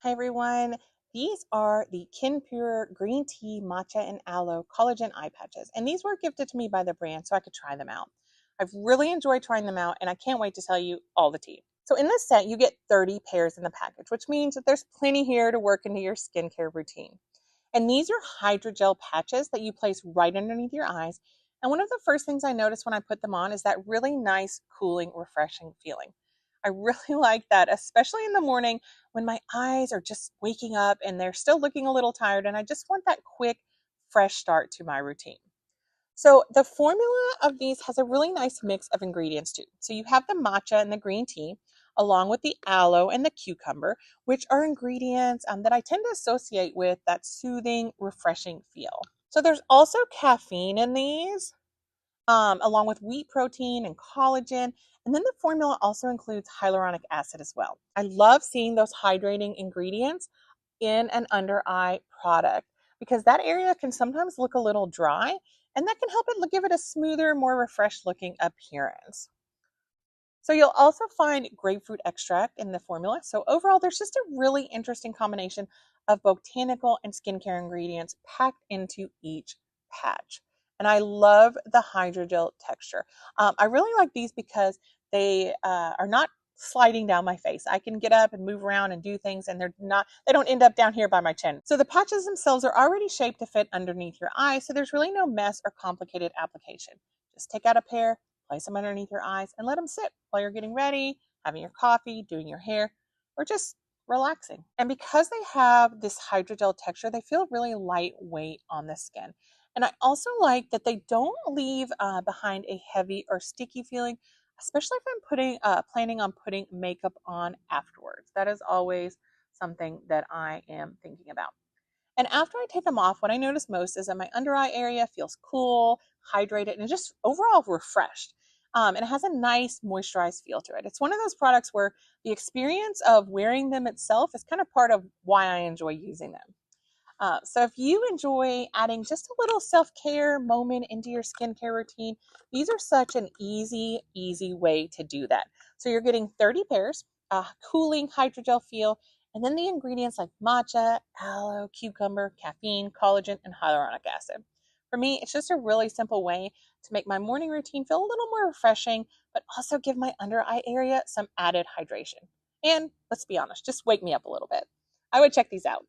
Hi everyone. These are the Kinpur green tea, matcha, and aloe collagen eye patches. And these were gifted to me by the brand so I could try them out. I've really enjoyed trying them out and I can't wait to tell you all the tea. So in this set, you get 30 pairs in the package, which means that there's plenty here to work into your skincare routine. And these are hydrogel patches that you place right underneath your eyes. And one of the first things I noticed when I put them on is that really nice, cooling, refreshing feeling. I really like that, especially in the morning when my eyes are just waking up and they're still looking a little tired. And I just want that quick, fresh start to my routine. So the formula of these has a really nice mix of ingredients too. So you have the matcha and the green tea, along with the aloe and the cucumber, which are ingredients that I tend to associate with that soothing, refreshing feel. So there's also caffeine in these, along with wheat protein and collagen. And then the formula also includes hyaluronic acid as well. I love seeing those hydrating ingredients in an under eye product because that area can sometimes look a little dry and that can help it give it a smoother, more refreshed looking appearance. So you'll also find grapefruit extract in the formula. So overall, there's just a really interesting combination of botanical and skincare ingredients packed into each patch. And I love the hydrogel texture. I really like these because they are not sliding down my face. I can get up and move around and do things and they don't end up down here by my chin. So the patches themselves are already shaped to fit underneath your eyes. So there's really no mess or complicated application. Just take out a pair, place them underneath your eyes, and let them sit while you're getting ready, having your coffee, doing your hair, or just relaxing. And because they have this hydrogel texture, they feel really lightweight on the skin. And I also like that they don't leave behind a heavy or sticky feeling, especially if I'm planning on putting makeup on afterwards. That is always something that I am thinking about. And after I take them off, what I notice most is that my under eye area feels cool, hydrated, and just overall refreshed. And it has a nice moisturized feel to it. It's one of those products where the experience of wearing them itself is kind of part of why I enjoy using them. So if you enjoy adding just a little self-care moment into your skincare routine, these are such an easy way to do that. So you're getting 30 pairs, a cooling hydrogel feel, and then the ingredients like matcha, aloe, cucumber, caffeine, collagen, and hyaluronic acid. For me, it's just a really simple way to make my morning routine feel a little more refreshing, but also give my under eye area some added hydration. And let's be honest, just wake me up a little bit. I would check these out.